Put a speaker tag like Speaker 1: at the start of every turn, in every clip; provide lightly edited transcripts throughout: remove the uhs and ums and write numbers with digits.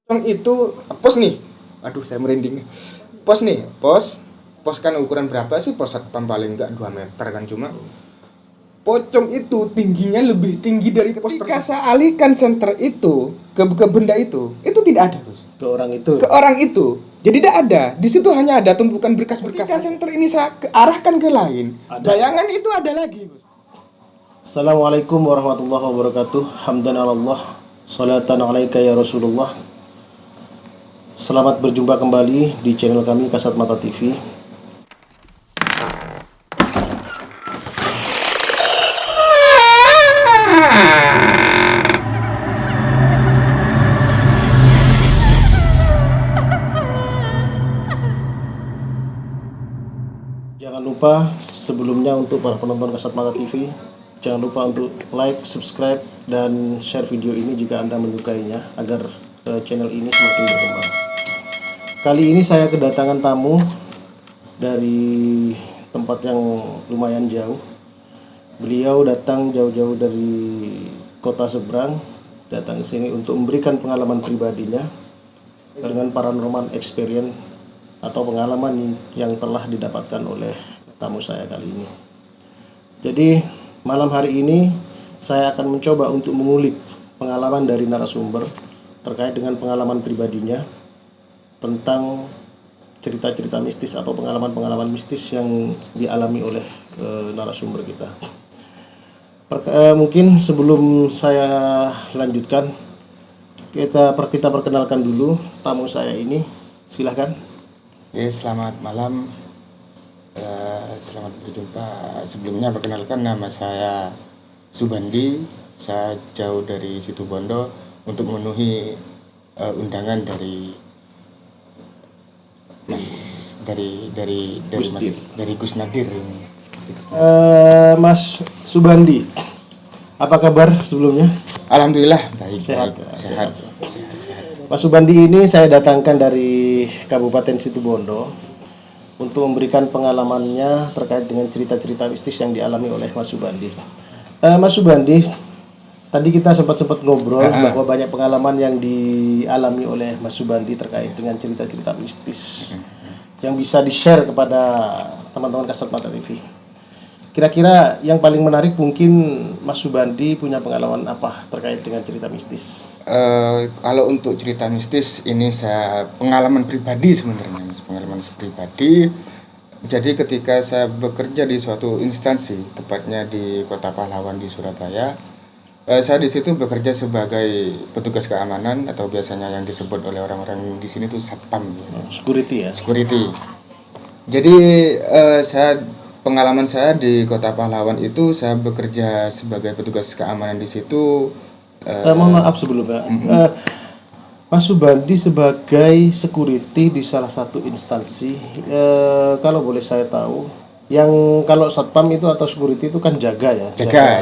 Speaker 1: Yang itu pos nih. Aduh, saya merinding. Pos nih, pos kan ukuran berapa sih? Pos satpam paling enggak 2 meter kan, cuma pocong itu tingginya lebih tinggi dari pos. Ketika saya alihkan senter itu ke benda itu tidak ada, Bos.
Speaker 2: Ke orang itu.
Speaker 1: Ke orang itu. Jadi tidak ada. Di situ hanya ada tumpukan berkas-berkas. Ketika senter ini saya arahkan ke lain, bayangan itu ada lagi, Bos.
Speaker 2: Assalamualaikum warahmatullahi wabarakatuh. Hamdan Allah, salatan alaika ya Rasulullah. Selamat berjumpa kembali di channel kami Kasat Mata TV. Jangan lupa sebelumnya untuk para penonton Kasat Mata TV, jangan lupa untuk like, subscribe, dan share video ini jika Anda menyukainya agar channel ini semakin berkembang. Kali ini saya kedatangan tamu dari tempat yang lumayan jauh. Beliau datang jauh-jauh dari kota seberang, datang ke sini untuk memberikan pengalaman pribadinya dengan paranormal experience atau pengalaman yang telah didapatkan oleh tamu saya kali ini. Jadi malam hari ini saya akan mencoba untuk mengulik pengalaman dari narasumber terkait dengan pengalaman pribadinya tentang cerita-cerita mistis atau pengalaman-pengalaman mistis yang dialami oleh narasumber kita. Mungkin sebelum saya lanjutkan, kita perkenalkan dulu tamu saya ini. Silahkan.
Speaker 1: Ya, selamat malam. Selamat berjumpa. Sebelumnya perkenalkan, nama saya Subandi. Saya jauh dari Situbondo untuk memenuhi undangan dari Gus Nadir ini.
Speaker 2: Mas Subandi, apa kabar sebelumnya?
Speaker 1: Alhamdulillah baik.
Speaker 2: Sehat.
Speaker 1: Sehat.
Speaker 2: Mas Subandi ini saya datangkan dari Kabupaten Situbondo untuk memberikan pengalamannya terkait dengan cerita-cerita mistis yang dialami oleh Mas Subandi. Mas Subandi, tadi kita sempat ngobrol bahwa banyak pengalaman yang dialami oleh Mas Subandi terkait dengan cerita-cerita mistis yang bisa di-share kepada teman-teman Kasat Mata TV. Kira-kira yang paling menarik mungkin Mas Subandi punya pengalaman apa terkait dengan cerita mistis?
Speaker 1: Kalau untuk cerita mistis ini saya pengalaman pribadi sebenarnya, pengalaman pribadi. Jadi ketika saya bekerja di suatu instansi, tepatnya di Kota Pahlawan di Surabaya, saya di situ bekerja sebagai petugas keamanan atau biasanya yang disebut oleh orang-orang di sini itu satpam.
Speaker 2: Security ya?
Speaker 1: Security. Jadi pengalaman saya di Kota Pahlawan itu saya bekerja sebagai petugas keamanan di situ.
Speaker 2: Mohon maaf sebelumnya. Mas Subandi sebagai security di salah satu instansi, kalau boleh saya tahu, yang kalau satpam itu atau security itu kan jaga ya?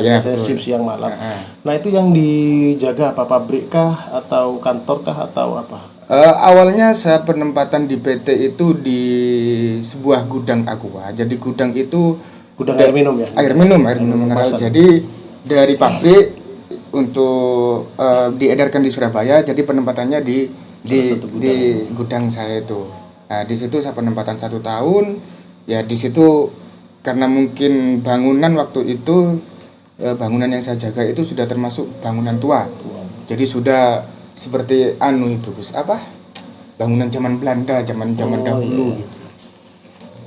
Speaker 1: Ya.
Speaker 2: Shift siang malam. Nah itu yang dijaga apa? Pabrik kah atau kantor kah atau apa?
Speaker 1: Awalnya saya penempatan di PT itu di sebuah gudang aqua. Jadi gudang itu
Speaker 2: gudang air minum ya?
Speaker 1: Air minum mineral. Jadi dari pabrik untuk diedarkan di Surabaya. Jadi penempatannya di gudang saya itu. Nah di situ saya penempatan 1 tahun. Ya di situ karena mungkin bangunan waktu itu bangunan yang saya jaga itu sudah termasuk bangunan tua. Jadi sudah seperti itu Gus, bangunan zaman Belanda, zaman dahulu gitu.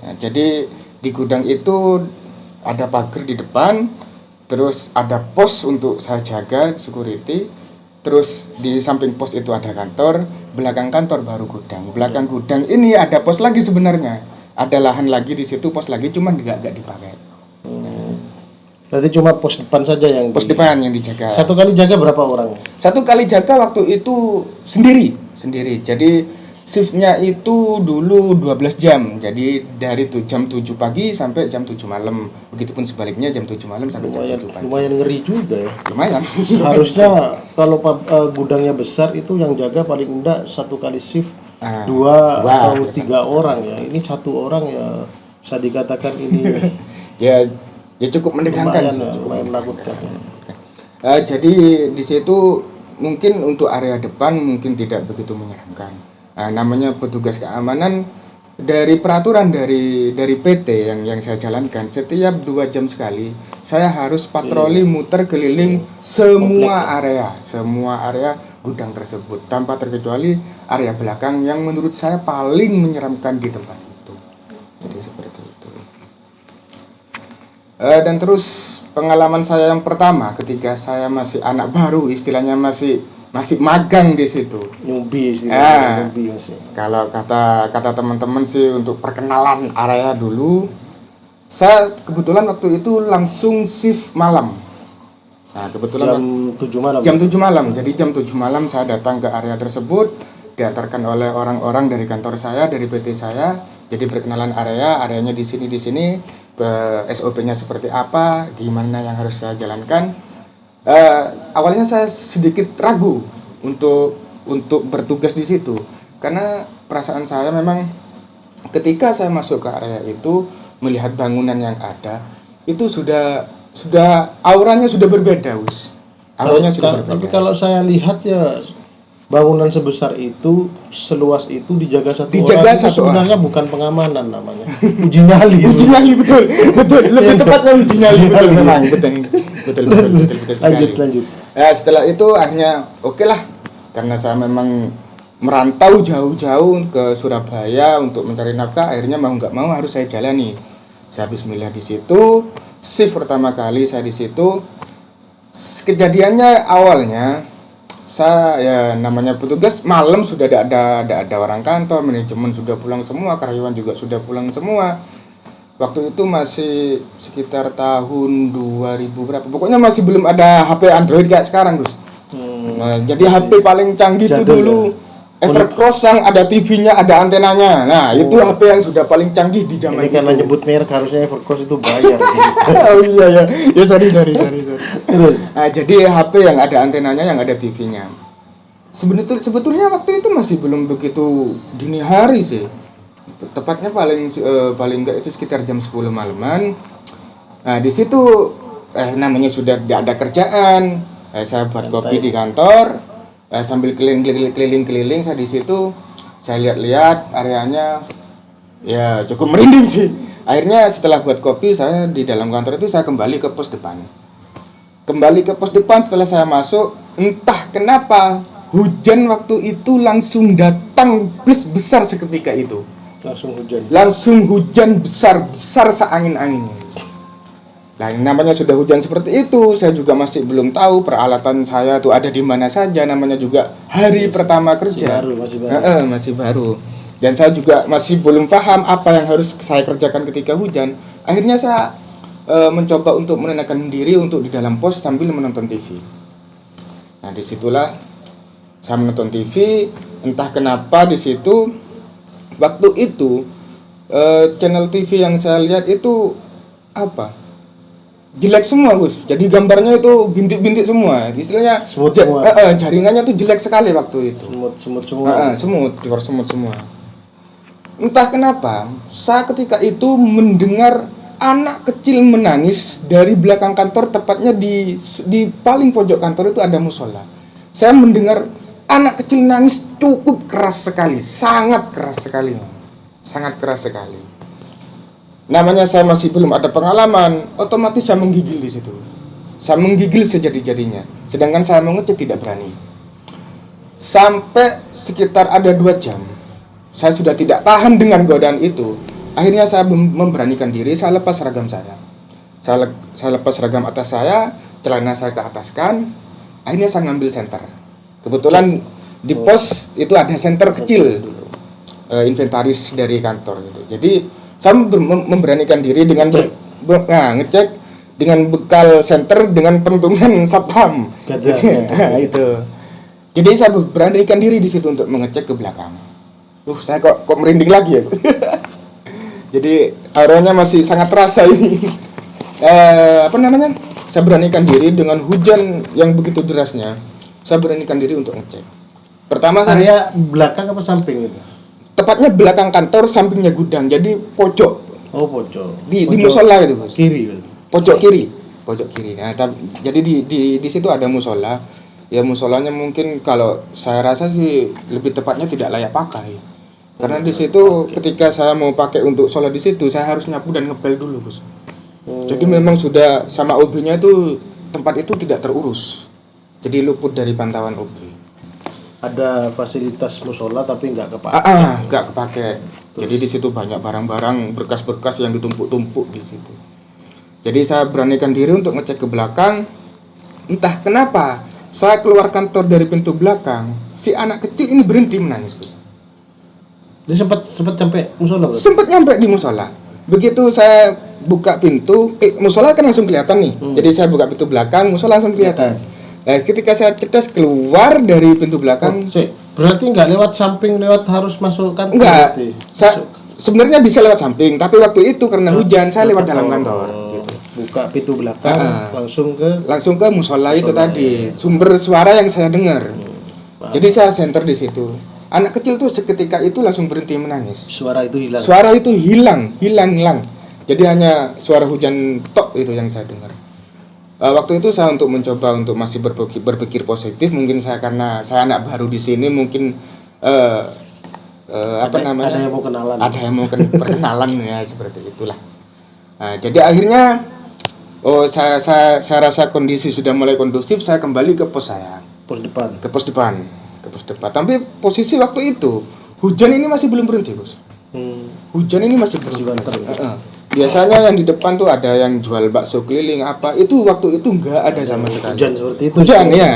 Speaker 1: Nah, jadi di gudang itu ada pagar di depan, terus ada pos untuk saya jaga security, terus di samping pos itu ada kantor, belakang kantor baru gudang. Belakang gudang ini ada pos lagi sebenarnya, ada lahan lagi di situ, pos lagi cuman nggak dipakai.
Speaker 2: Berarti cuma pos depan saja yang
Speaker 1: depan yang dijaga.
Speaker 2: Satu kali jaga berapa orang?
Speaker 1: Satu kali jaga waktu itu sendiri. Jadi shiftnya itu dulu 12 jam. Jadi dari jam 7 pagi sampai jam 7 malam. Begitupun sebaliknya jam 7 malam sampai jam 7 pagi.
Speaker 2: Lumayan ngeri juga ya.
Speaker 1: Lumayan.
Speaker 2: Seharusnya kalau gudangnya besar itu yang jaga paling enggak satu kali shift dua atau biasa. 3 orang ya. Ini 1 orang ya bisa dikatakan ini
Speaker 1: ya cukup menegangkan,
Speaker 2: lumayan menakutkan.
Speaker 1: Jadi di situ mungkin untuk area depan mungkin tidak begitu menyeramkan. Nah, namanya petugas keamanan, dari peraturan dari PT yang saya jalankan, setiap 2 jam sekali saya harus patroli muter keliling semua area gudang tersebut tanpa terkecuali area belakang yang menurut saya paling menyeramkan di tempat itu. Jadi seperti itu. Dan terus pengalaman saya yang pertama ketika saya masih anak baru, istilahnya masih magang di situ.
Speaker 2: Newbie sih.
Speaker 1: Kalau kata teman-teman sih untuk perkenalan area dulu, saya kebetulan waktu itu langsung shift malam. Nah, kebetulan jam 7 malam. Jadi jam 7 malam saya datang ke area tersebut, diantarkan oleh orang-orang dari kantor saya, dari PT saya. Jadi perkenalan areanya di sini, SOP-nya seperti apa, gimana yang harus saya jalankan. Awalnya saya sedikit ragu untuk bertugas di situ, karena perasaan saya memang ketika saya masuk ke area itu melihat bangunan yang ada itu sudah auranya sudah berbeda,
Speaker 2: Tapi kalau saya lihat ya, bangunan sebesar itu, seluas itu dijaga satu orang, itu sebenarnya bukan pengamanan namanya. Uji nyali.
Speaker 1: betul. Lebih tepatnya uji nyali, betul memang. Betul sekali.
Speaker 2: Lanjut.
Speaker 1: Setelah itu akhirnya oke lah, karena saya memang merantau jauh-jauh ke Surabaya untuk mencari nafkah, akhirnya mau nggak mau harus saya jalani. Saya bismillah di situ, shift pertama kali saya di situ. Kejadiannya awalnya saya namanya petugas malam sudah ada orang kantor, manajemen sudah pulang semua, karyawan juga sudah pulang semua. Waktu itu masih sekitar tahun 2000 berapa, pokoknya masih belum ada HP Android kayak sekarang, Gus. Nah, jadi HP paling canggih itu dulu Evercross yang ada TV-nya, ada antenanya. Nah, itu HP yang sudah paling canggih di zaman
Speaker 2: itu. Karena nyebut merek harusnya Evercross itu bayar.
Speaker 1: Oh iya ya. Ya sorry. Terus, jadi HP yang ada antenanya, yang ada TV-nya. Sebetulnya waktu itu masih belum begitu dini hari sih. Tepatnya paling enggak itu sekitar jam 10 malaman. Nah, di situ namanya sudah tidak ada kerjaan. Saya buat kopi di kantor. Sambil keliling saya di situ, saya lihat-lihat areanya, ya cukup merinding sih. Akhirnya setelah buat kopi, saya di dalam kantor itu saya kembali ke pos depan. Setelah saya masuk, entah kenapa hujan waktu itu langsung datang besar seketika itu. Langsung hujan besar seangin-anginnya. Nah, namanya sudah hujan seperti itu, saya juga masih belum tahu peralatan saya tuh ada di mana saja. Namanya juga hari pertama kerja, masih baru. Dan saya juga masih belum paham apa yang harus saya kerjakan ketika hujan. Akhirnya saya mencoba untuk menenangkan diri untuk di dalam pos sambil menonton TV. Nah, disitulah saya menonton TV. Entah kenapa di situ waktu itu channel TV yang saya lihat itu jelek semua, Gus. Jadi gambarnya itu bintik-bintik semua. Istilahnya jaringannya tuh jelek sekali waktu itu. Semut semua. Entah kenapa, saya ketika itu mendengar anak kecil menangis dari belakang kantor, tepatnya di paling pojok kantor itu ada musola. Saya mendengar anak kecil nangis cukup keras sekali, sangat keras sekali. Namanya saya masih belum ada pengalaman, otomatis saya menggigil di situ. Saya menggigil sejadi-jadinya. Sedangkan saya mau ngecek tidak berani. Sampai sekitar ada 2 jam, saya sudah tidak tahan dengan godaan itu. Akhirnya saya memberanikan diri, saya lepas seragam saya. Saya lepas seragam atas saya, celana saya ke ataskan. Akhirnya saya ngambil senter. Kebetulan di pos itu ada senter kecil, inventaris dari kantor gitu. Jadi saya memberanikan diri dengan ngecek dengan bekal senter dengan pentungan satpam. Itu. Jadi saya beranikan diri di situ untuk mengecek ke belakang. Saya kok merinding lagi ya. Jadi auranya masih sangat terasa ini. Saya beranikan diri dengan hujan yang begitu derasnya. Saya beranikan diri untuk ngecek. Pertama
Speaker 2: area belakang apa samping itu?
Speaker 1: Tepatnya belakang kantor, sampingnya gudang. Jadi pojok.
Speaker 2: Oh, pojok.
Speaker 1: Di musola itu, Bos.
Speaker 2: Kiri.
Speaker 1: Pojok kiri. Nah, jadi di situ ada musola. Ya musolanya mungkin kalau saya rasa sih lebih tepatnya tidak layak pakai. Karena di situ ketika saya mau pakai untuk sholat di situ saya harus nyapu dan ngepel dulu, Bos. Jadi memang sudah sama OB-nya itu tempat itu tidak terurus. Jadi luput dari pantauan OB.
Speaker 2: Ada fasilitas musola tapi nggak kepake.
Speaker 1: Nggak kepake. Jadi di situ banyak barang-barang berkas-berkas yang ditumpuk-tumpuk di situ. Jadi saya beranikan diri untuk ngecek ke belakang. Entah kenapa saya keluar kantor dari pintu belakang, si anak kecil ini berhenti menangis, Bos.
Speaker 2: Dia sempat sampai musola, Bos?
Speaker 1: Sempat nyampe di musola. Begitu saya buka pintu, musola kan langsung kelihatan nih. Jadi saya buka pintu belakang, musola langsung kelihatan. Nah, ketika saya cerdas keluar dari pintu belakang,
Speaker 2: berarti nggak lewat samping, lewat harus masuk kantor?
Speaker 1: Enggak. Sebenarnya bisa lewat samping, tapi waktu itu karena hujan saya lewat dalam kantor. Gitu.
Speaker 2: Buka pintu belakang, langsung ke
Speaker 1: musola itu tadi. Sumber suara yang saya dengar. Jadi saya center di situ. Anak kecil tuh seketika itu langsung berhenti menangis.
Speaker 2: Suara itu
Speaker 1: hilang. Jadi hanya suara hujan tok itu yang saya dengar. Waktu itu saya mencoba untuk masih berpikir positif. Mungkin saya karena saya anak baru di sini, mungkin
Speaker 2: ada yang mau kenalan.
Speaker 1: Ada yang mau perkenalan ya, seperti itulah. Nah, jadi akhirnya saya rasa kondisi sudah mulai kondusif, saya kembali ke pos saya. Ke pos depan. Tapi posisi waktu itu hujan ini masih belum berhenti, Bos. Hujan ini masih berhenti. Biasanya yang di depan tuh ada yang jual bakso keliling apa, itu waktu itu enggak ada sama sekali.
Speaker 2: Hujan seperti itu.
Speaker 1: Hujan ya.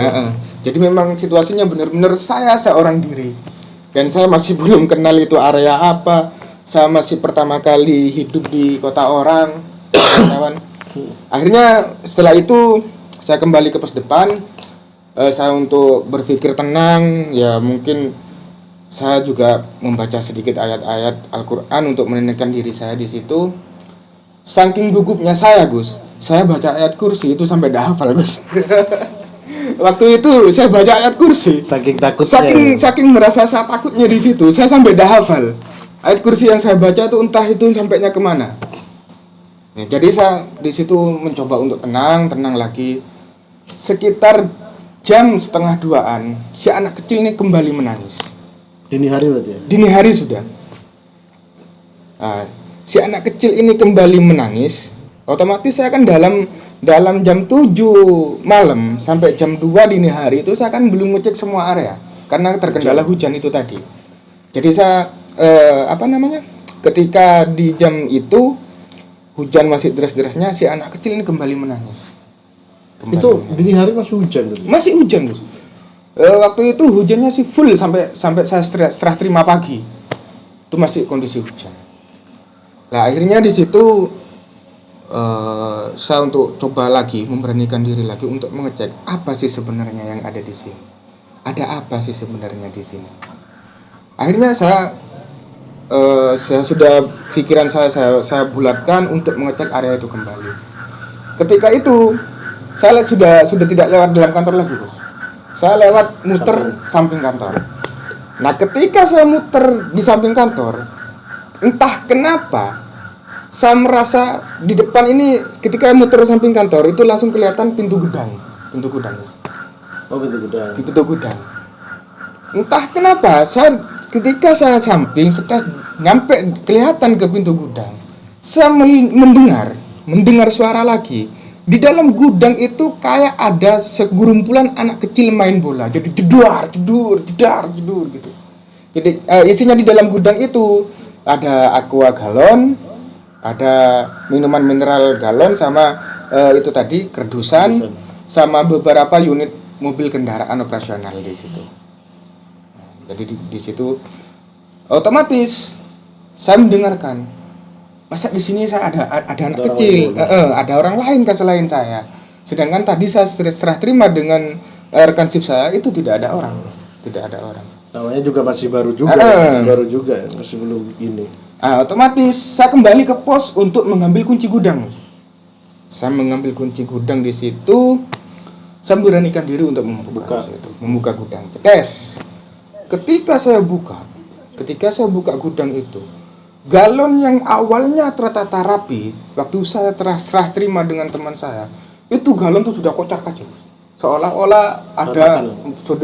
Speaker 1: Jadi memang situasinya benar-benar saya seorang diri. Dan saya masih belum kenal itu area apa. Saya masih pertama kali hidup di kota orang, kawan. Akhirnya setelah itu saya kembali ke pos depan. Saya untuk berpikir tenang, ya mungkin saya juga membaca sedikit ayat-ayat Al-Qur'an untuk menenangkan diri saya di situ. Saking gugupnya saya, Gus. Saya baca ayat kursi itu sampai dah hafal, Gus. Waktu itu saya baca ayat kursi.
Speaker 2: Saking takutnya.
Speaker 1: Saking merasa saya takutnya di situ, saya sampai dah hafal. Ayat kursi yang saya baca itu entah itu sampainya kemana. Nah, jadi saya di situ mencoba untuk tenang lagi. Sekitar jam 1:30-an, si anak kecil ini kembali menangis.
Speaker 2: Dini hari berarti ya?
Speaker 1: Dini hari sudah. Nah, si anak kecil ini kembali menangis. Otomatis saya kan dalam jam 7 malam sampai jam 2 dini hari itu saya kan belum ngecek semua area karena terkendala hujan itu tadi. Jadi saya ketika di jam itu hujan masih deras-derasnya, si anak kecil ini kembali menangis.
Speaker 2: Itu dini hari masih hujan?
Speaker 1: Masih hujan, Gus. Waktu itu hujannya sih full sampai saya serah terima pagi. Itu masih kondisi hujan. Nah, akhirnya di situ saya untuk coba lagi memberanikan diri lagi untuk mengecek apa sih sebenarnya yang ada di sini. Ada apa sih sebenarnya di sini? Akhirnya saya sudah pikiran saya bulatkan untuk mengecek area itu kembali. Ketika itu saya sudah tidak lewat dalam kantor lagi, Bos. Saya lewat muter samping kantor. Nah, ketika saya muter di samping kantor, entah kenapa saya merasa di depan ini ketika muter samping kantor itu langsung kelihatan pintu gudang. Bos.
Speaker 2: Oh,
Speaker 1: pintu gudang. Entah kenapa ketika saya samping setelah nyampe kelihatan ke pintu gudang, saya mendengar suara lagi. Di dalam gudang itu kayak ada segerumpulan anak kecil main bola. Jadi jedar gitu. Jadi isinya di dalam gudang itu ada aqua galon, ada minuman mineral galon sama itu tadi kerdusan sama beberapa unit mobil kendaraan operasional di situ. Jadi di situ otomatis saya mendengarkan, masa di sini saya ada anak kecil, ada orang lain kan selain saya. Sedangkan tadi saya serah terima dengan rekan sip saya itu tidak ada orang.
Speaker 2: Namanya juga masih baru juga, masih belum ini.
Speaker 1: Otomatis saya kembali ke pos untuk mengambil kunci gudang. Saya mengambil kunci gudang di situ. Saya beranikan diri untuk membuka gudang. Tes. Ketika saya buka gudang itu, galon yang awalnya tertata rapi, waktu saya serah terima dengan teman saya, itu galon tuh sudah kocar-kacir. seolah-olah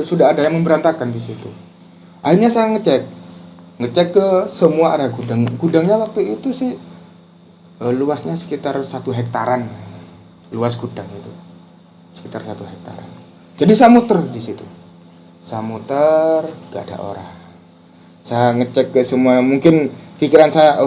Speaker 1: sudah ada yang memberantakan di situ. Akhirnya saya ngecek ke semua area gudang. Gudangnya waktu itu sih luasnya sekitar 1 hektaran. Luas gudang itu sekitar 1 hektaran. Jadi saya muter di situ. Saya muter, gak ada orang. Saya ngecek ke semua, mungkin pikiran saya,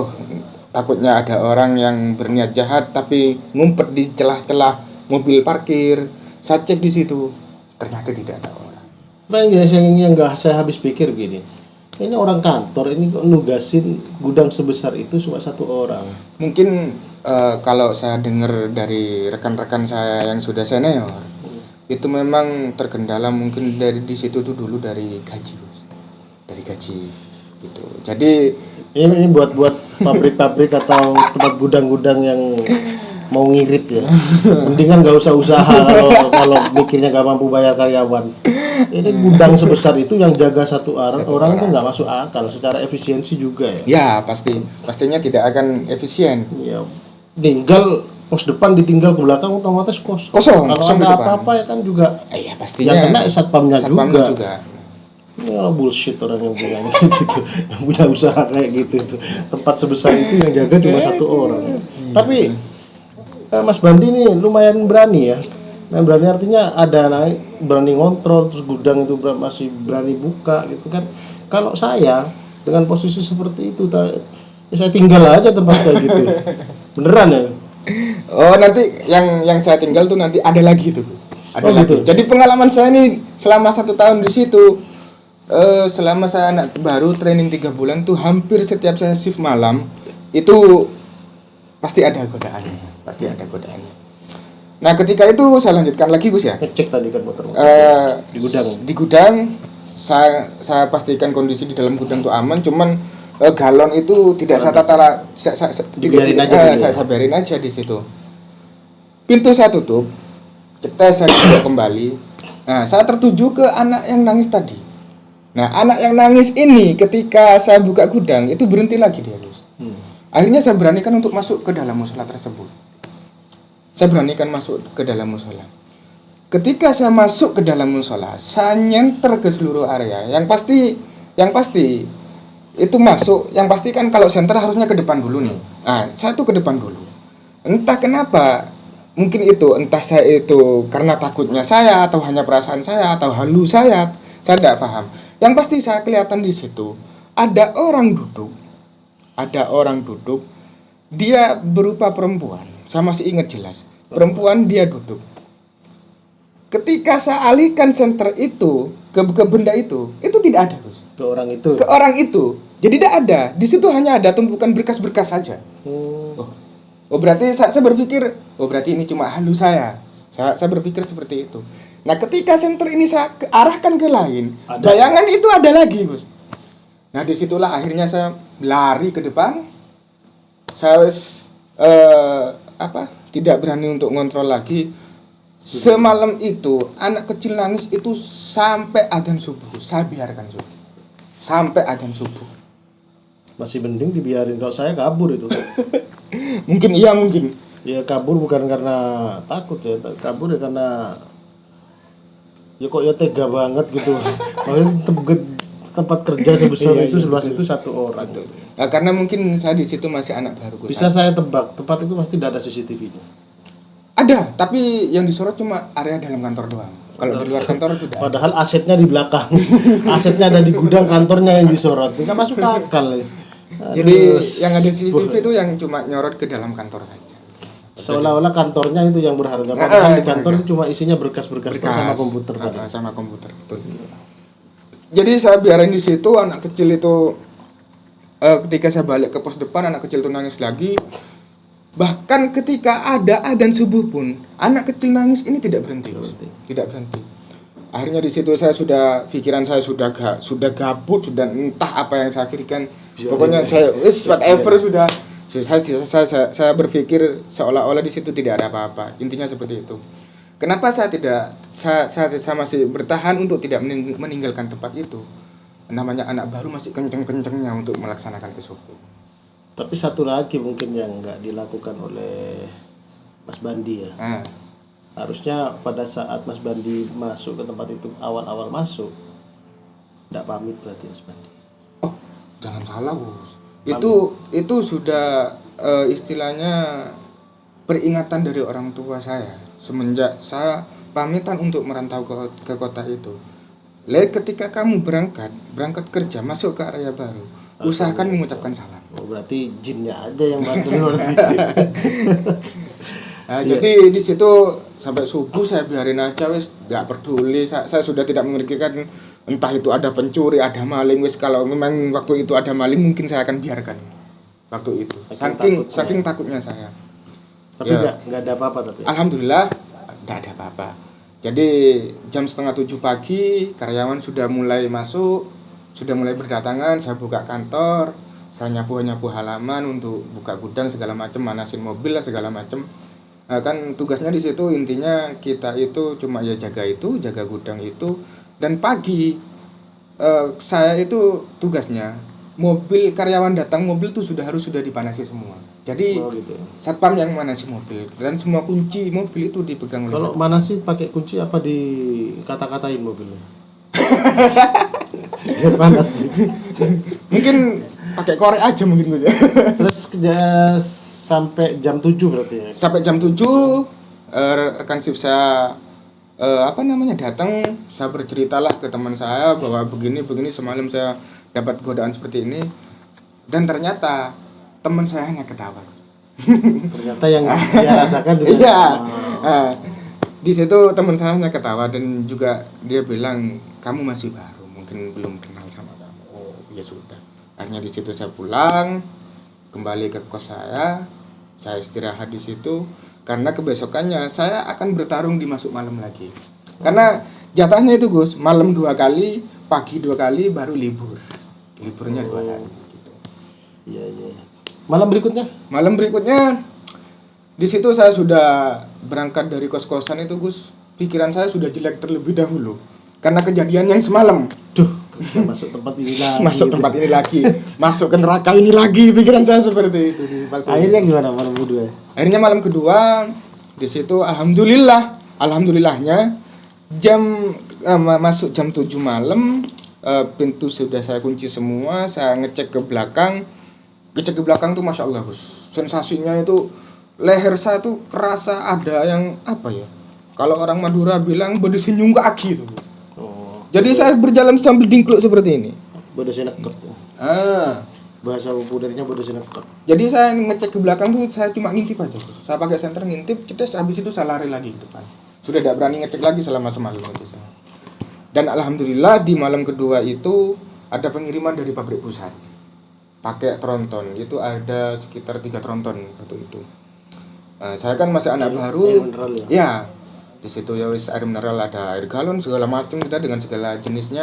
Speaker 1: takutnya ada orang yang berniat jahat tapi ngumpet di celah-celah mobil parkir. Saya cek di situ, ternyata tidak ada orang.
Speaker 2: Nah, yang nggak saya habis pikir begini, ini orang kantor ini kok nugasin gudang sebesar itu cuma 1 orang.
Speaker 1: Mungkin kalau saya dengar dari rekan-rekan saya yang sudah senior, itu memang terkendala mungkin dari di situ tuh dulu dari gaji, dari gaji gitu. Jadi
Speaker 2: ini buat pabrik-pabrik atau tempat gudang-gudang yang mau ngirit ya. Mendingan nggak usah usaha kalau mikirnya nggak mampu bayar karyawan. Ini gudang sebesar itu yang jaga satu orang itu nggak masuk akal secara efisiensi juga ya.
Speaker 1: Ya pastinya tidak akan efisien.
Speaker 2: Ya, tinggal pos depan ditinggal ke belakang otomatis kosong. Kalau ada apa-apa ya kan juga.
Speaker 1: Iya pastinya.
Speaker 2: Yang kena satpamnya juga. Ini kalau bullshit orang yang punya gitu, yang punya usaha kayak gitu itu. Tempat sebesar itu yang jaga cuma 1 orang. Tapi Mas Bandi ini lumayan berani ya. Nah, berani artinya ada naik, berani ngontrol, terus gudang itu masih berani buka gitu kan. Kalau saya dengan posisi seperti itu, ya saya tinggal aja tempat kayak gitu. Beneran ya?
Speaker 1: Oh nanti yang saya tinggal tuh nanti ada lagi tuh, ada lagi.
Speaker 2: Gitu.
Speaker 1: Jadi pengalaman saya ini selama 1 tahun di situ, selama saya anak baru training 3 bulan tuh hampir setiap saya shift malam itu pasti ada godaannya, Nah ketika itu saya lanjutkan lagi Gus ya.
Speaker 2: Ngecek tadi kan motor.
Speaker 1: Di gudang saya pastikan kondisi di dalam gudang tuh aman, cuman galon itu tidak saya tata, saya biarin aja di situ. Pintu saya tutup, saya buka kembali. Nah, saya tertuju ke anak yang nangis tadi. Nah, anak yang nangis ini ketika saya buka gudang itu berhenti lagi dia, Gus. Akhirnya saya beranikan untuk masuk ke dalam musola tersebut. Ketika saya masuk ke dalam musola, saya nyenter ke seluruh area. Yang pasti itu masuk, yang pasti kan kalau senter harusnya ke depan dulu nih. Nah, saya tuh ke depan dulu. Entah kenapa, mungkin entah saya itu karena takutnya saya atau hanya perasaan saya atau halu saya tidak paham. Yang pasti saya kelihatan di situ ada orang duduk, dia berupa perempuan. Saya masih ingat jelas, perempuan dia duduk. Ketika saya alihkan senter itu ke benda itu tidak ada, Gus. Ke orang itu. Jadi tidak ada. Di situ hanya ada tumpukan berkas-berkas saja. Oh berarti saya berpikir, berarti ini cuma halu saya. Saya berpikir seperti itu. Nah, ketika senter ini saya arahkan ke lain, bayangan itu ada lagi, Gus. Nah, disitulah akhirnya saya lari ke depan. Saya tidak berani untuk ngontrol lagi. Semalam itu anak kecil nangis itu sampai adzan subuh. Saya biarkan sampai adzan subuh.
Speaker 2: Masih mending dibiarin. Kalau saya kabur itu.
Speaker 1: Mungkin.
Speaker 2: Ya kabur bukan karena takut ya. Kabur ya karena ya kok ya tega banget gitu. Maksudnya tempat kerja sebesar itu seluas itu 1 orang.
Speaker 1: Nah, karena mungkin saya di situ masih anak baru.
Speaker 2: Bisa saya tebak, tempat itu pasti tidak ada CCTV-nya.
Speaker 1: Ada, tapi yang disorot cuma area dalam kantor doang. Kalau di luar kantor itu tidak.
Speaker 2: Padahal asetnya di belakang. Asetnya ada di gudang, kantornya yang disorot. Itu kan masuk akal ya.
Speaker 1: Jadi yang ada CCTV itu yang cuma nyorot ke dalam kantor saja.
Speaker 2: Seolah-olah kantornya itu yang berharga. Padahal di kantor itu cuma isinya berkas-berkas sama komputer tadi.
Speaker 1: Sama komputer, betul. Jadi saya biarin di situ, anak kecil itu ketika saya balik ke pos depan, anak kecil itu nangis lagi. Bahkan ketika ada adzan subuh pun, anak kecil nangis ini tidak berhenti. Tidak berhenti. Akhirnya di situ pikiran saya sudah gabut, sudah entah apa yang saya pikirkan. Pokoknya saya whatever sudah. Saya berpikir seolah-olah di situ tidak ada apa-apa. Intinya seperti itu. Kenapa saya masih bertahan untuk tidak meninggalkan tempat itu? Namanya anak baru masih kenceng-kencengnya untuk melaksanakan SOP.
Speaker 2: Tapi satu lagi mungkin yang nggak dilakukan oleh Mas Bandi ya. Harusnya pada saat Mas Bandi masuk ke tempat itu, awal-awal masuk tidak pamit berarti Mas Bandi.
Speaker 1: Oh, jangan salah bos. Itu sudah istilahnya peringatan dari orang tua saya semenjak saya pamitan untuk merantau ke kota itu. Ketika kamu berangkat kerja masuk ke area baru, usahakan mengucapkan salam.
Speaker 2: Oh, berarti jinnya aja yang bandel.
Speaker 1: Nah, jadi di situ sampai subuh saya biarin aja wis, nggak peduli. Saya sudah tidak memikirkan entah itu ada pencuri, ada maling wis. Kalau memang waktu itu ada maling mungkin saya akan biarkan waktu itu. Saking takutnya saya.
Speaker 2: Tapi nggak ada apa-apa tapi.
Speaker 1: Alhamdulillah nggak ada apa-apa. Jadi jam 6:30 pagi karyawan sudah mulai masuk, sudah mulai berdatangan. Saya buka kantor, saya nyapu halaman untuk buka gudang segala macam, manasin mobil lah segala macam. Nah, kan tugasnya di situ intinya kita itu cuma ya jaga gudang itu. Dan pagi saya itu tugasnya mobil karyawan datang, mobil tuh harus sudah dipanasi semua. Jadi
Speaker 2: gitu.
Speaker 1: satpam yang manasi mobil dan semua kunci mobil itu dipegang oleh
Speaker 2: Kalau manasi pakai kunci apa di kata-katain mobilnya? Biar panas.
Speaker 1: Mungkin pakai korek aja mungkin gue.
Speaker 2: Terus sampai jam 7 berarti ya?
Speaker 1: Sampai jam 7 rekan shift saya datang. Saya berceritalah ke teman saya bahwa begini semalam saya dapat godaan seperti ini, dan ternyata teman saya hanya ketawa.
Speaker 2: Ternyata yang dia rasakan juga.
Speaker 1: Iya. Di situ teman saya hanya ketawa dan juga dia bilang kamu masih baru, mungkin belum kenal sama kamu. Oh ya sudah. Akhirnya di situ saya pulang kembali ke kos saya istirahat di situ karena kebesokannya saya akan bertarung di masuk malam lagi. Karena jatahnya itu Gus, malam 2 kali, pagi 2 kali, baru liburnya 2 kali gitu.
Speaker 2: Iya. Malam
Speaker 1: berikutnya di situ saya sudah berangkat dari kos-kosan itu Gus. Pikiran saya sudah jelek terlebih dahulu karena kejadian yang semalam.
Speaker 2: Masuk tempat ini lagi.
Speaker 1: Masuk ke neraka ini lagi, pikiran saya seperti itu.
Speaker 2: Akhirnya gimana malam kedua?
Speaker 1: Akhirnya malam kedua di situ alhamdulillahnya masuk jam 7 malam, pintu sudah saya kunci semua, saya ngecek ke belakang tuh Masya Allah Gus, sensasinya itu leher saya tuh kerasa ada yang apa ya, kalau orang Madura bilang bedesin nyunggaki itu. Jadi saya berjalan sambil dingkluk seperti ini.
Speaker 2: Bedesin neket. Bahasa populernya bedesin neket.
Speaker 1: Jadi saya ngecek ke belakang tuh saya cuma ngintip aja Gus. Saya pakai senter ngintip, cedes, habis itu saya lari lagi ke depan. Sudah tidak berani ngecek lagi selama semalam itu saya. Dan alhamdulillah di malam kedua itu ada pengiriman dari pabrik pusat. Pakai tronton, itu ada sekitar 3 tronton waktu itu. Saya kan masih anak baru.
Speaker 2: Air mineral
Speaker 1: ya. Di situ ya wis air mineral, ada air galon segala macam, kita dengan segala jenisnya.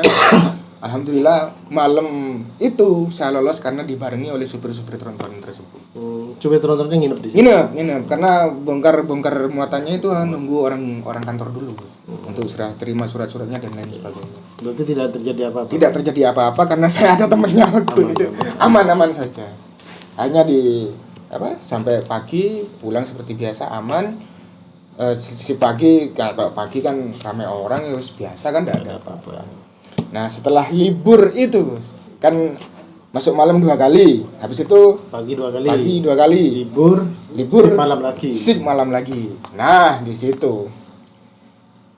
Speaker 1: Alhamdulillah malam itu saya lolos karena dibarengi oleh supir-supir tronton tersebut.
Speaker 2: Supir trontonnya nginep di sini.
Speaker 1: Nginep karena bongkar muatannya itu nunggu orang kantor dulu untuk serah terima surat-suratnya dan lain sebagainya.
Speaker 2: Berarti tidak terjadi apa-apa.
Speaker 1: Tidak terjadi apa-apa karena saya ada temannya waktu itu. Aman saja. Hanya sampai pagi pulang seperti biasa aman. Si pagi, kalau pagi kan ramai orang ya biasa kan tidak ada apa-apa. Nah setelah libur itu kan masuk malam 2 kali, habis itu
Speaker 2: pagi 2 kali, libur shift malam lagi. Nah di situ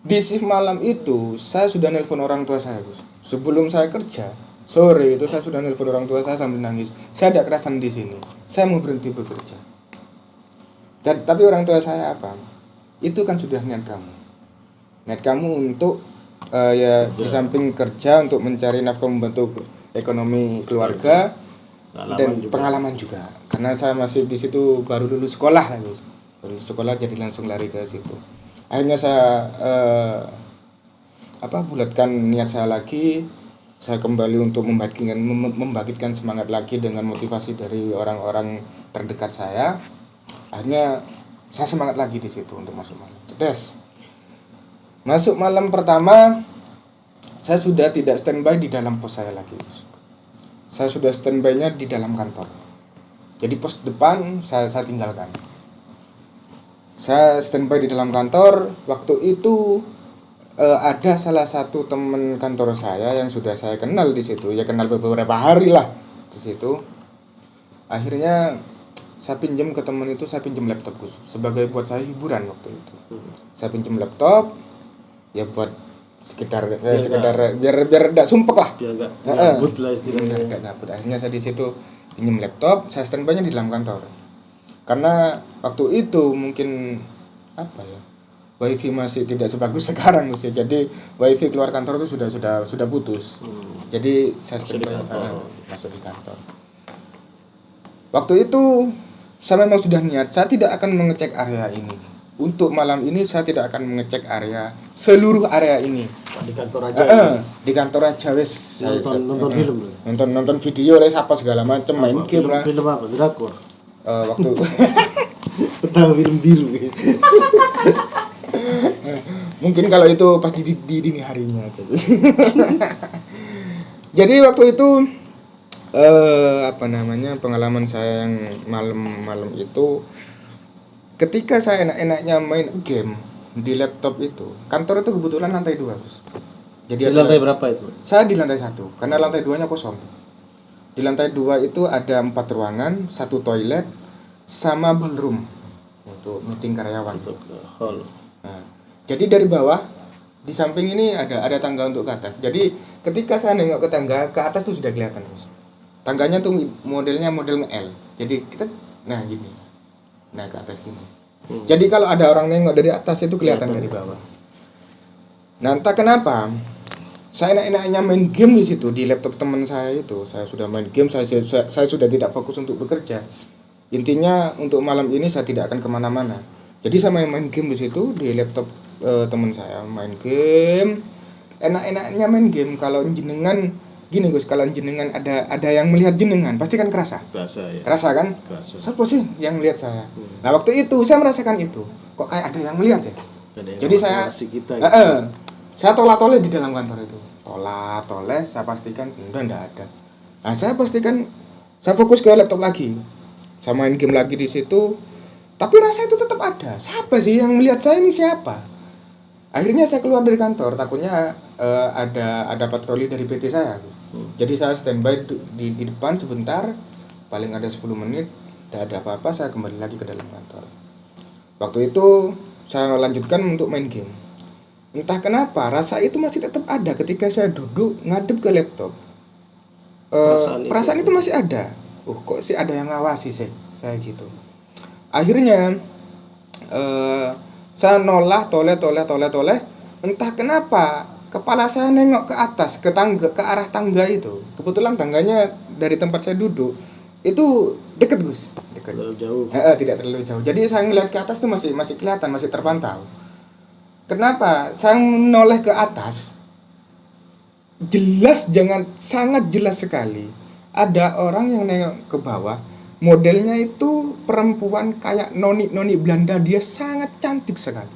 Speaker 2: di shift malam itu saya sudah nelpon orang tua saya Gus. Sebelum saya kerja sore itu saya sudah nelpon orang tua saya sambil nangis. Saya ada kerasan di sini, saya mau berhenti bekerja. Tapi orang tua saya apa? Itu kan sudah niat kamu untuk di samping kerja untuk mencari nafkah membantu ekonomi keluarga dan pengalaman juga karena saya masih di situ baru lulus sekolah jadi langsung lari ke situ. Akhirnya saya bulatkan niat saya lagi, saya kembali untuk membangkitkan semangat lagi dengan motivasi dari orang-orang terdekat saya. Akhirnya saya semangat lagi di situ untuk masuk malam. Masuk malam pertama, saya sudah tidak standby di dalam pos saya lagi. Saya sudah standby-nya di dalam kantor. Jadi pos depan saya tinggalkan.
Speaker 1: Saya standby di dalam kantor. Waktu itu ada salah satu teman kantor saya yang sudah saya kenal di situ, ya kenal beberapa hari lah di situ. Akhirnya saya pinjam ke teman itu, saya pinjam laptop khusus sebagai buat saya hiburan waktu itu. Saya pinjam laptop ya buat sekitar biar tidak sumpek lah.
Speaker 2: Biar enggak gabut lah istilahnya.
Speaker 1: Enggak gabut. Akhirnya saya di situ pinjam laptop, saya standby-nya di dalam kantor. Karena waktu itu mungkin apa ya? Wifi masih tidak sebagus sekarang Gus ya. Jadi wifi keluar kantor itu sudah putus. Jadi saya standby masuk di kantor. Waktu itu saya memang sudah niat, saya tidak akan mengecek area ini. Untuk malam ini saya tidak akan mengecek seluruh area ini.
Speaker 2: Di kantor aja.
Speaker 1: Di kantor aja wes.
Speaker 2: Nonton film.
Speaker 1: Nonton video les apa segala macam, main game lah.
Speaker 2: Film apa? Drakor.
Speaker 1: Waktu
Speaker 2: Pernah film biru.
Speaker 1: mungkin kalau itu pas di dini harinya aja. Jadi waktu itu pengalaman saya yang malam itu ketika saya enak-enaknya main game di laptop itu. Kantor itu kebetulan lantai 2, Gus. Jadi
Speaker 2: di lantai berapa itu?
Speaker 1: Saya di lantai 1 karena lantai 2-nya kosong. Di lantai 2 itu ada 4 ruangan, 1 toilet sama ballroom untuk meeting karyawan.
Speaker 2: Untuk hall.
Speaker 1: Nah, jadi dari bawah di samping ini ada tangga untuk ke atas. Jadi ketika saya nengok ke tangga ke atas tuh sudah kelihatan, Gus. Tangganya tuh modelnya model L. Jadi kita gini. Nah, ke atas gini. Jadi kalau ada orang nengok dari atas itu kelihatan dari bawah. Nah, entah kenapa saya enak-enaknya main game di situ di laptop teman saya itu. Saya sudah main game, saya sudah tidak fokus untuk bekerja. Intinya untuk malam ini saya tidak akan kemana-mana. Jadi saya main game di situ di laptop teman saya, main game. Enak-enaknya main game. Kalau jenengan gini Gus, kalau jenengan ada yang melihat jenengan pasti kan kerasa. Kerasa kan?
Speaker 2: Kerasa.
Speaker 1: Siapa sih yang melihat saya? Nah, waktu itu saya merasakan itu. Kok kayak ada yang melihat ya? Jadi saya saya tolak-toleh di dalam kantor itu. Tolak-toleh, saya pastikan udah enggak ada. Nah, saya pastikan saya fokus ke laptop lagi. Saya main game lagi di situ. Tapi rasa itu tetap ada. Siapa sih yang melihat saya ini siapa? Akhirnya saya keluar dari kantor, takutnya ada patroli dari PT saya. Jadi saya standby di depan sebentar, paling ada 10 menit, tidak ada apa-apa, saya kembali lagi ke dalam kantor. Waktu itu saya lanjutkan untuk main game. Entah kenapa rasa itu masih tetap ada ketika saya duduk ngadep ke laptop. Perasaan itu masih ada. Kok sih ada yang ngawasi sih, saya gitu. Akhirnya saya toleh. Entah kenapa kepala saya nengok ke atas, ke arah tangga itu. Kebetulan tangganya dari tempat saya duduk itu dekat, Gus. Dekat.
Speaker 2: Terlalu jauh.
Speaker 1: Tidak terlalu jauh. Jadi saya ngeliat ke atas tuh masih kelihatan, masih terpantau. Kenapa? Saya noleh ke atas. Sangat jelas sekali. Ada orang yang nengok ke bawah. Modelnya itu perempuan kayak noni Belanda, dia sangat cantik sekali.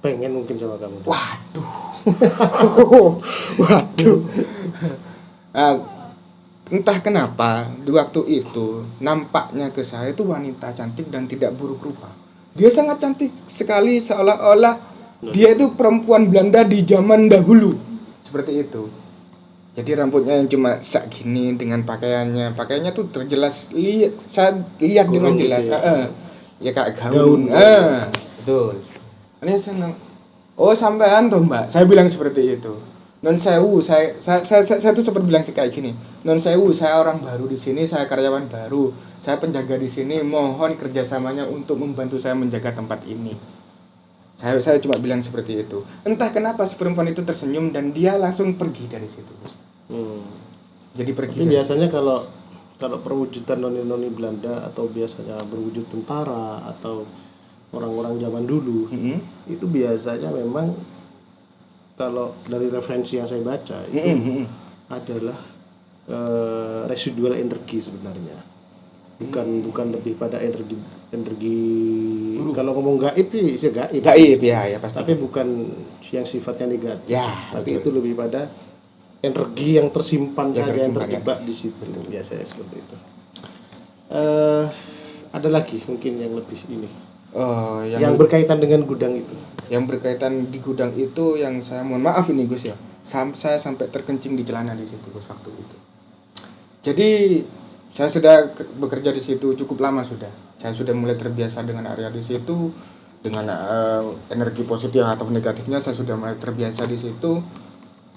Speaker 2: Pengen mungkin sama kamu.
Speaker 1: Waduh. Entah kenapa di waktu itu nampaknya ke saya itu wanita cantik dan tidak buruk rupa. Dia sangat cantik sekali, seolah-olah dia itu perempuan Belanda di zaman dahulu. Seperti itu. Jadi rambutnya yang cuma sak gini dengan pakaiannya tuh terjelas saya lihat dengan jelas. Ya kayak gaun. Betul. Ini senang. Oh, sampean tuh, Mbak. Saya bilang seperti itu. Non sewu, saya tuh sempat bilang kayak gini. Non sewu, saya orang baru di sini, saya karyawan baru. Saya penjaga di sini, mohon kerjasamanya untuk membantu saya menjaga tempat ini. Saya cuma bilang seperti itu. Entah kenapa si perempuan itu tersenyum dan dia langsung pergi dari situ. Jadi pergi.
Speaker 2: Tapi biasanya kalau perwujudan noni Belanda atau biasanya berwujud tentara atau orang-orang zaman dulu, itu biasanya memang kalau dari referensi yang saya baca itu adalah residual energi sebenarnya. Bukan lebih pada energi kalau ngomong gaib sih gaib.
Speaker 1: Gaib ya pasti.
Speaker 2: Tapi bukan yang sifatnya negatif.
Speaker 1: Ya,
Speaker 2: tapi
Speaker 1: betul.
Speaker 2: itu lebih pada energi yang tersimpan saja, yang terjebak
Speaker 1: ya.
Speaker 2: di situ. Betul. Biasanya seperti itu. Ada lagi mungkin yang lebih ini. yang berkaitan dengan gudang itu.
Speaker 1: Yang berkaitan di gudang itu yang saya mohon maaf ini Gus ya. Saya sampai terkencing di celana di situ Gus waktu itu. Jadi saya sudah bekerja di situ cukup lama sudah. Saya sudah mulai terbiasa dengan area di situ, dengan energi positif atau negatifnya saya sudah mulai terbiasa di situ.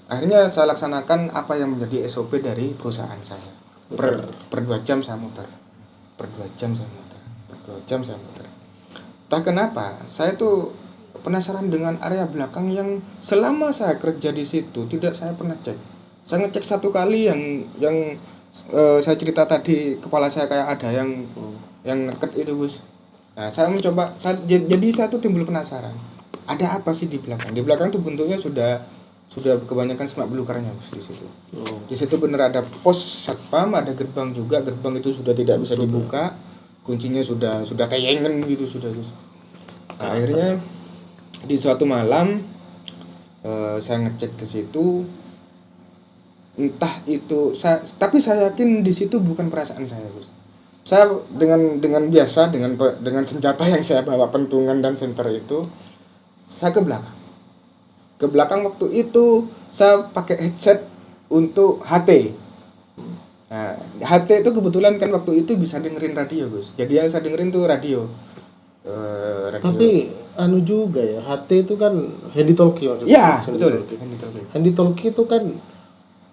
Speaker 1: Akhirnya saya laksanakan apa yang menjadi SOP dari perusahaan saya. Per 2 jam saya muter. Per 2 jam saya muter. Per 2 jam saya muter. Entah kenapa, saya tuh penasaran dengan area belakang yang selama saya kerja di situ tidak saya pernah cek. Saya ngecek 1 kali yang saya cerita tadi, kepala saya kayak ada yang neket itu Gus. Nah saya mencoba, jadi saya tuh timbul penasaran. Ada apa sih di belakang? Di belakang tuh bentuknya sudah kebanyakan semak belukarnya Gus di situ. Di situ bener ada pos satpam, ada gerbang juga. Gerbang itu sudah tidak bisa dibuka. Kuncinya sudah kayengen gitu sudah Gus. Nah, akhirnya di suatu malam saya ngecek ke situ, entah itu tapi saya yakin di situ bukan perasaan saya Gus. Saya dengan biasa dengan senjata yang saya bawa, pentungan dan senter itu, saya ke belakang waktu itu saya pakai headset untuk HT. Nah, HT itu kebetulan kan waktu itu bisa dengerin radio Gus. Jadi yang saya dengerin tuh radio.
Speaker 2: Tapi juga ya, HT itu kan handy talkie maksudnya.
Speaker 1: Iya, betul.
Speaker 2: Handy talkie itu kan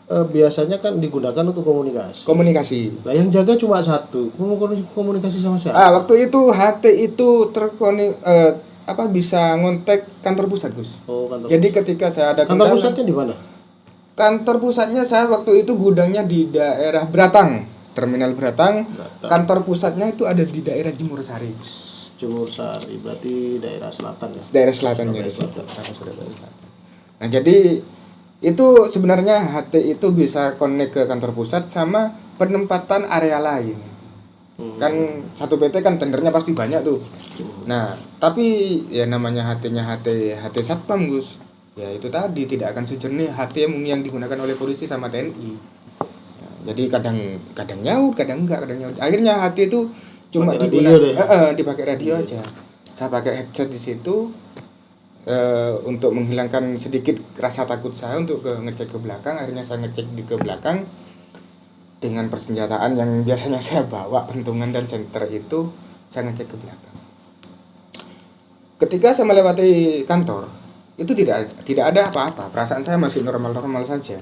Speaker 2: biasanya kan digunakan untuk komunikasi. Nah, yang jaga cuma satu. Komunikasi sama siapa?
Speaker 1: Waktu itu HT itu bisa ngontek kantor pusat Gus.
Speaker 2: Kantor
Speaker 1: Jadi
Speaker 2: pusat.
Speaker 1: Ketika saya ada
Speaker 2: kantor pusatnya di mana?
Speaker 1: Kantor pusatnya saya waktu itu gudangnya di daerah Beratang, Terminal Beratang. Kantor pusatnya itu ada di daerah Jemur Sari.
Speaker 2: Berarti daerah selatan ya?
Speaker 1: Daerah selatannya di situ. Nah, jadi itu sebenarnya HT itu bisa connect ke kantor pusat sama penempatan area lain. Kan satu PT kan tendernya pasti banyak tuh. Nah, tapi ya namanya HT Satpam Gus. Ya itu tadi tidak akan sejernih HT yang digunakan oleh polisi sama TNI. Jadi kadang nyaut, kadang enggak, akhirnya HT itu cuma digunakan dipakai radio aja. Saya pakai headset di situ untuk menghilangkan sedikit rasa takut saya untuk ngecek ke belakang. Akhirnya saya ngecek ke belakang dengan persenjataan yang biasanya saya bawa, pentungan dan senter itu, saya ngecek ke belakang. Ketika saya melewati kantor, itu tidak ada apa-apa, perasaan saya masih normal saja.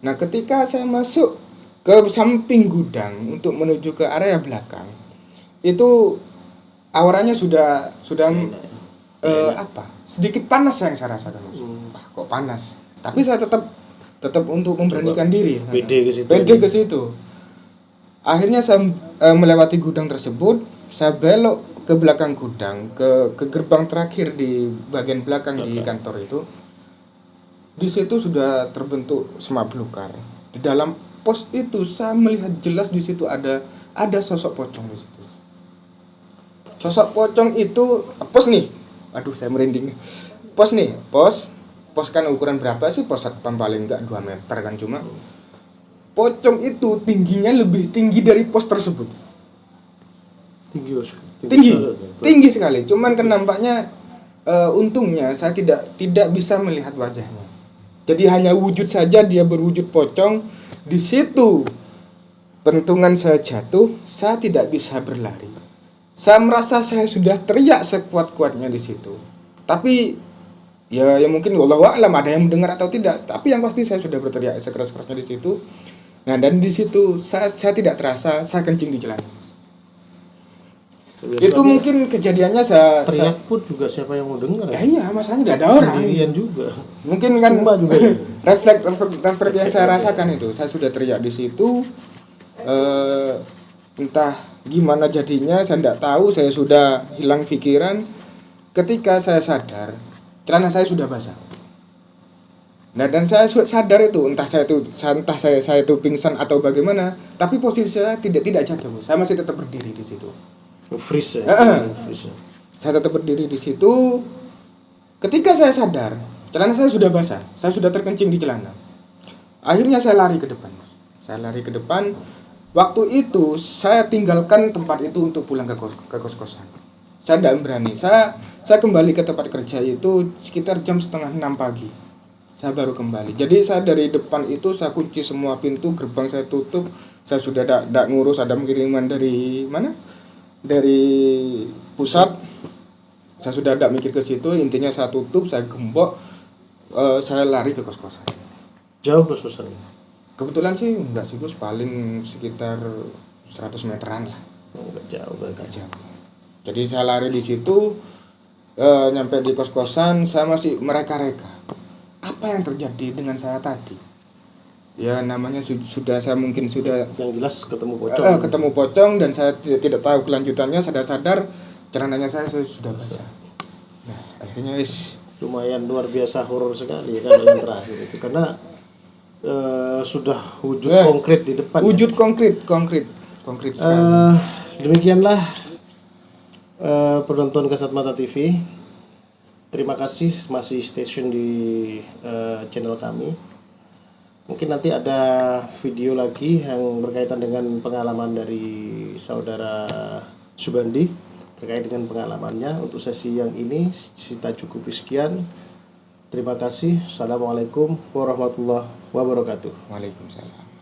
Speaker 1: Nah, ketika saya masuk ke samping gudang untuk menuju ke area belakang, itu auranya sudah sedikit panas yang saya rasakan. Kok panas? Tapi saya tetap untuk memberanikan diri.
Speaker 2: Pede ke situ.
Speaker 1: Akhirnya saya melewati gudang tersebut, saya belok ke belakang gudang, ke gerbang terakhir di bagian belakang di kantor itu. Di situ sudah terbentuk semak belukar. Di dalam pos itu saya melihat jelas di situ ada sosok pocong di situ. Sosok pocong itu pos nih. Aduh, saya merinding. Pos kan ukuran berapa sih? Pos satpam paling enggak 2 meter kan, cuma pocong itu tingginya lebih tinggi dari pos tersebut. Tinggi sekali. Cuman kan nampaknya untungnya saya tidak bisa melihat wajahnya. Jadi hanya wujud saja, dia berwujud pocong. Di situ pentungan saya jatuh, saya tidak bisa berlari. Saya merasa saya sudah teriak sekuat-kuatnya di situ. Tapi ya mungkin wallahu a'lam ada yang mendengar atau tidak. Tapi yang pasti saya sudah berteriak sekeras-kerasnya di situ. Nah, dan di situ saya tidak terasa saya kencing di celana. Itu mungkin kejadiannya
Speaker 2: teriak pun juga siapa yang mau dengar ya?
Speaker 1: Iya, masalahnya tidak ada orang.
Speaker 2: Sendirian juga.
Speaker 1: Mungkin kan
Speaker 2: juga.
Speaker 1: refleks yang saya rasakan itu. Saya sudah teriak di situ. Entah gimana jadinya, saya tidak tahu. Saya sudah hilang pikiran. Ketika saya sadar, celana saya sudah basah. Nah, dan saya sadar itu entah saya itu pingsan atau bagaimana, tapi posisi saya tidak jatuh. Saya masih tetap berdiri di situ.
Speaker 2: Freeze ya.
Speaker 1: Saya tetap berdiri di situ. Ketika saya sadar, celana saya sudah basah. Saya sudah terkencing di celana. Akhirnya saya lari ke depan. Waktu itu saya tinggalkan tempat itu untuk pulang ke kos-kosan. Saya tidak berani. Saya kembali ke tempat kerja itu sekitar jam setengah 6 pagi. Saya baru kembali. Jadi saya dari depan itu saya kunci semua pintu, gerbang saya tutup. Saya sudah tidak ngurus ada kiriman dari mana? Dari pusat. Saya sudah tidak mikir ke situ. Intinya saya tutup, saya gembok, saya lari ke kos-kosan.
Speaker 2: Jauh kos-kosan?
Speaker 1: Kebetulan sih enggak sih Gus, paling sekitar 100 meteran lah.
Speaker 2: Enggak jauh berarti.
Speaker 1: Enggak jauh. Jadi saya lari di situ, nyampe di kos-kosan, saya masih mereka-reka. Apa yang terjadi dengan saya tadi? Ya namanya sudah saya mungkin sudah
Speaker 2: yang jelas ketemu pocong.
Speaker 1: Ketemu pocong dan saya tidak tahu kelanjutannya. Sadar-sadar celananya saya sudah basah. Nah akhirnya
Speaker 2: lumayan luar biasa horor sekali kan yang terakhir itu, karena sudah wujud konkret di depan.
Speaker 1: Wujud konkret sekali.
Speaker 2: Demikianlah penonton Kasat Mata TV. Terima kasih masih stay tune di channel kami. Mungkin nanti ada video lagi yang berkaitan dengan pengalaman dari saudara Subandi terkait dengan pengalamannya. Untuk sesi yang ini kita cukupi sekian. Terima kasih. Assalamualaikum warahmatullahi wabarakatuh.
Speaker 1: Waalaikumsalam.